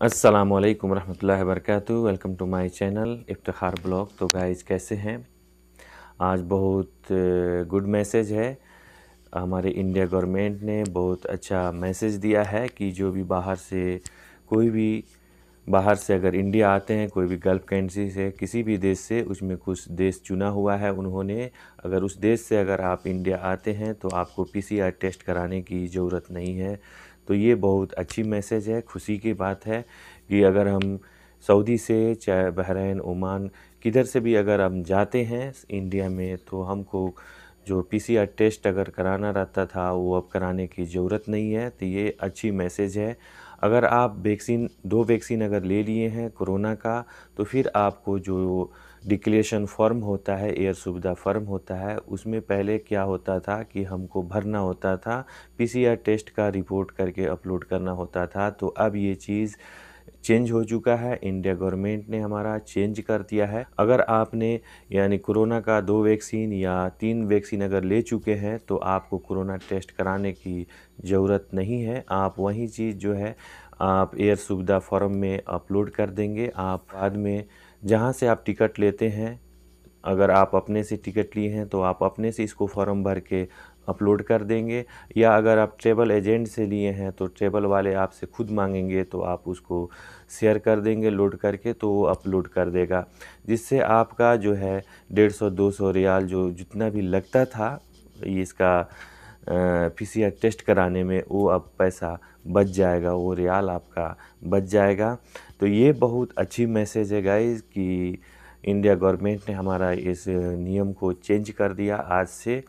अस्सलामुअलैकुम रहमतुल्लाहि व बरकातुहू। Welcome to my channel Iftikhar blog. तो गाइस कैसे हैं? आज बहुत गुड मैसेज है। हमारे इंडिया गवर्नमेंट ने बहुत अच्छा मैसेज दिया है कि जो भी कोई भी बाहर से अगर इंडिया आते हैं, कोई भी गल्फ़ कंट्री से, किसी भी देश से, उसमें कुछ देश चुना हुआ है उन्होंने। अगर उस देश से अगर आप इंडिया आते हैं तो आपको पीसीआर टेस्ट कराने की ज़रूरत नहीं है। तो ये बहुत अच्छी मैसेज है, खुशी की बात है कि अगर हम सऊदी से, चाहे बहरीन, ओमान, किधर से भी अगर हम जाते हैं इंडिया में, तो हमको जो पीसीआर टेस्ट अगर कराना रहता था वो अब कराने की ज़रूरत नहीं है। तो ये अच्छी मैसेज है। अगर आप दो वैक्सीन अगर ले लिए हैं कोरोना का, तो फिर आपको जो डिक्लेरेशन फॉर्म होता है, एयर सुविधा फॉर्म होता है, उसमें पहले क्या होता था कि हमको भरना होता था, पीसीआर टेस्ट का रिपोर्ट करके अपलोड करना होता था। तो अब ये चीज़ चेंज हो चुका है, इंडिया गवर्नमेंट ने हमारा चेंज कर दिया है। अगर आपने यानी कोरोना का 2 वैक्सीन या 3 वैक्सीन अगर ले चुके हैं तो आपको कोरोना टेस्ट कराने की ज़रूरत नहीं है। आप वही चीज़ जो है आप एयर सुविधा फॉर्म में अपलोड कर देंगे। आप बाद में जहाँ से आप टिकट लेते हैं, अगर आप अपने से टिकट लिए हैं तो आप अपने से इसको फॉर्म भर के अपलोड कर देंगे, या अगर आप ट्रैवल एजेंट से लिए हैं तो ट्रैवल वाले आपसे खुद मांगेंगे तो आप उसको शेयर कर देंगे लोड करके, तो वो अपलोड कर देगा। जिससे आपका जो है 150-200 रियाल जो जितना भी लगता था ये इसका पीसीआर टेस्ट कराने में, वो अब पैसा बच जाएगा, वो रियाल आपका बच जाएगा। तो ये बहुत अच्छी मैसेज है गाइस कि इंडिया गवर्नमेंट ने हमारा इस नियम को चेंज कर दिया आज से।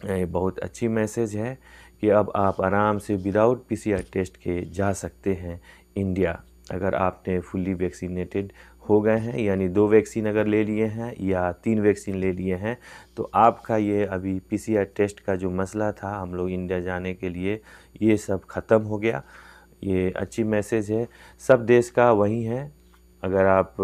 बहुत अच्छी मैसेज है कि अब आप आराम से विदाउट पीसीआर टेस्ट के जा सकते हैं इंडिया। अगर आपने फुल्ली वैक्सीनेटेड हो गए हैं, यानी 2 वैक्सीन अगर ले लिए हैं या 3 वैक्सीन ले लिए हैं, तो आपका ये अभी पीसीआर टेस्ट का जो मसला था हम लोग इंडिया जाने के लिए, ये सब ख़त्म हो गया। ये अच्छी मैसेज है, सब देश का वही है। अगर आप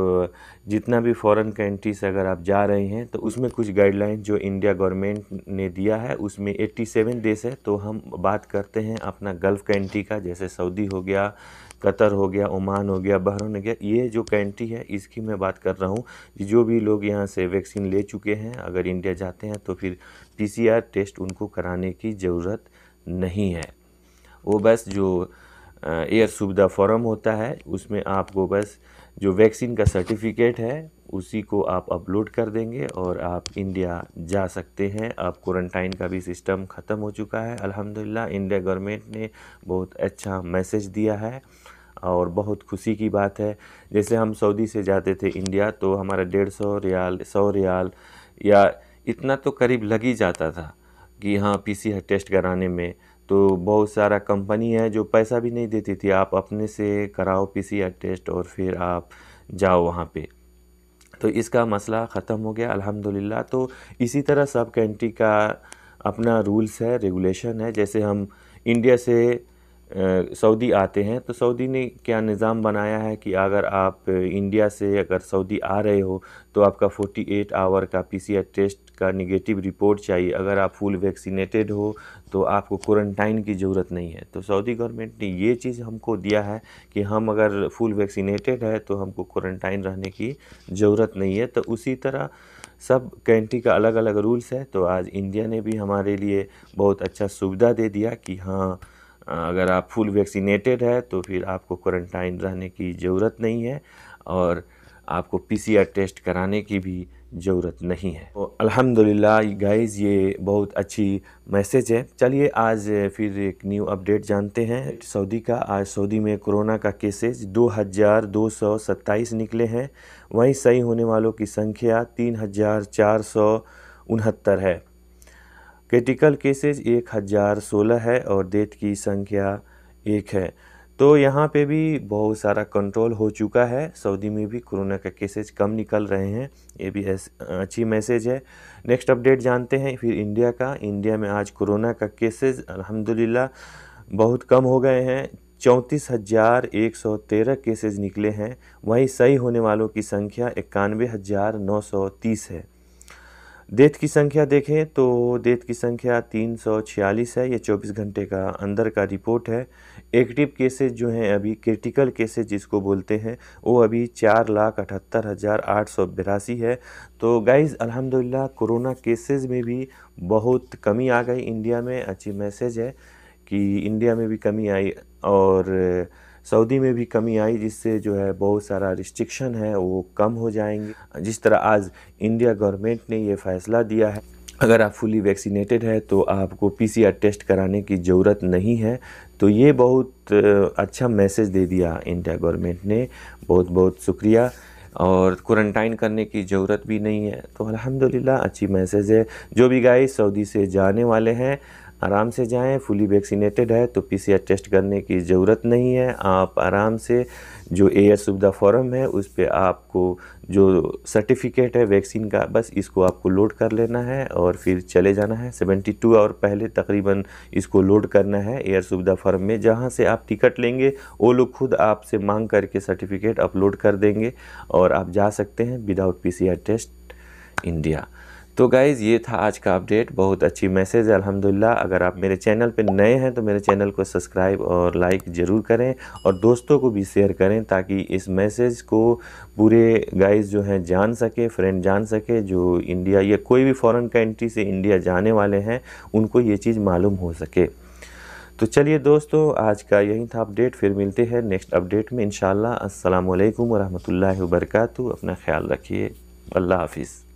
जितना भी फॉरेन कंट्री से अगर आप जा रहे हैं तो उसमें कुछ गाइडलाइन जो इंडिया गवर्नमेंट ने दिया है, उसमें 87 देश है। तो हम बात करते हैं अपना गल्फ़ कंट्री का, जैसे सऊदी हो गया, कतर हो गया, ओमान हो गया, बहरीन हो गया। ये जो कंट्री है इसकी मैं बात कर रहा हूँ कि जो भी लोग यहाँ से वैक्सीन ले चुके हैं अगर इंडिया जाते हैं तो फिर पीसीआर टेस्ट उनको कराने की ज़रूरत नहीं है। वो बस जो एयर सुविधा फॉर्म होता है उसमें आपको बस जो वैक्सीन का सर्टिफिकेट है उसी को आप अपलोड कर देंगे और आप इंडिया जा सकते हैं। अब क्वारंटाइन का भी सिस्टम ख़त्म हो चुका है अल्हम्दुलिल्लाह। इंडिया गवर्नमेंट ने बहुत अच्छा मैसेज दिया है और बहुत खुशी की बात है। जैसे हम सऊदी से जाते थे इंडिया तो हमारा 150 रियाल, 100 रियाल या इतना तो करीब लग ही जाता था कि हाँ पीसीआर टेस्ट कराने में। तो बहुत सारा कंपनी है जो पैसा भी नहीं देती थी, आप अपने से कराओ पीसीआर टेस्ट और फिर आप जाओ वहाँ पे। तो इसका मसला ख़त्म हो गया अल्हम्दुलिल्लाह। तो इसी तरह सब कंट्री का अपना रूल्स है, रेगुलेशन है। जैसे हम इंडिया से सऊदी आते हैं तो सऊदी ने क्या निज़ाम बनाया है कि अगर आप इंडिया से अगर सऊदी आ रहे हो तो आपका 48 आवर का पीसीआर टेस्ट का नेगेटिव रिपोर्ट चाहिए। अगर आप फुल वैक्सीनेटेड हो तो आपको क्वारंटाइन की ज़रूरत नहीं है। तो सऊदी गवर्नमेंट ने ये चीज़ हमको दिया है कि हम अगर फुल वैक्सीनेटेड है तो हमको क्वारंटाइन रहने की ज़रूरत नहीं है। तो उसी तरह सब कंट्री का अलग अलग रूल्स है। तो आज इंडिया ने भी हमारे लिए बहुत अच्छा सुविधा दे दिया कि हाँ अगर आप फुल वैक्सीनेटेड है तो फिर आपको क्वारंटाइन रहने की ज़रूरत नहीं है और आपको पीसीआर टेस्ट कराने की भी ज़रूरत नहीं है। तो अल्हम्दुलिल्लाह गाइज़ ये बहुत अच्छी मैसेज है। चलिए आज फिर एक न्यू अपडेट जानते हैं सऊदी का। आज सऊदी में कोरोना का केसेस 2227 निकले हैं। वहीं सही होने वालों की संख्या 3469 है। क्रिटिकल केसेज 1016 है और डेथ की संख्या 1 है। तो यहाँ पे भी बहुत सारा कंट्रोल हो चुका है। सऊदी में भी कोरोना का केसेज कम निकल रहे हैं, ये भी अच्छी मैसेज है। नेक्स्ट अपडेट जानते हैं फिर इंडिया का। इंडिया में आज कोरोना का केसेज अल्हम्दुलिल्लाह बहुत कम हो गए हैं। 34,113 केसेज निकले हैं। वहीं सही होने वालों की संख्या 91,930 है। डेथ की संख्या देखें तो डेथ की संख्या 346 है। ये 24 घंटे का अंदर का रिपोर्ट है। एक्टिव केसेस जो हैं अभी, क्रिटिकल केसेस जिसको बोलते हैं, वो अभी 4,78,882 है। तो गाइज़ अल्हम्दुलिल्लाह कोरोना केसेस में भी बहुत कमी आ गई इंडिया में। अच्छी मैसेज है कि इंडिया में भी कमी आई और सऊदी में भी कमी आई, जिससे जो है बहुत सारा रिस्ट्रिक्शन है वो कम हो जाएंगे। जिस तरह आज इंडिया गवर्नमेंट ने ये फ़ैसला दिया है, अगर आप फुली वैक्सीनेटेड है तो आपको पीसीआर टेस्ट कराने की ज़रूरत नहीं है। तो ये बहुत अच्छा मैसेज दे दिया इंडिया गवर्नमेंट ने, बहुत बहुत शुक्रिया। और क्वारंटाइन करने की ज़रूरत भी नहीं है। तो अल्हम्दुलिल्लाह अच्छी मैसेज है। जो भी गाइस सऊदी से जाने वाले हैं आराम से जाएं, फुली वैक्सीनेटेड है तो पीसीआर टेस्ट करने की ज़रूरत नहीं है। आप आराम से जो एयर सुविधा फॉर्म है उस पे आपको जो सर्टिफिकेट है वैक्सीन का, बस इसको आपको लोड कर लेना है और फिर चले जाना है। 72 आवर पहले तकरीबन इसको लोड करना है एयर सुविधा फॉर्म में। जहाँ से आप टिकट लेंगे वो लोग खुद आपसे मांग करके सर्टिफिकेट अपलोड कर देंगे और आप जा सकते हैं विदाउट पीसीआर टेस्ट इंडिया। तो गाइज़ ये था आज का अपडेट, बहुत अच्छी मैसेज है अल्हम्दुलिल्लाह। अगर आप मेरे चैनल पे नए हैं तो मेरे चैनल को सब्सक्राइब और लाइक ज़रूर करें और दोस्तों को भी शेयर करें ताकि इस मैसेज को पूरे गाइज़ जो हैं जान सके, फ्रेंड जान सके, जो इंडिया या कोई भी फॉरेन कंट्री से इंडिया जाने वाले हैं उनको ये चीज़ मालूम हो सके। तो चलिए दोस्तों आज का यही था अपडेट, फिर मिलते हैं नेक्स्ट अपडेट में इंशाल्लाह। अस्सलामु अलैकुम व रहमतुल्लाहि व बरकातहू। अपना ख्याल रखिए, अल्लाह हाफिज़।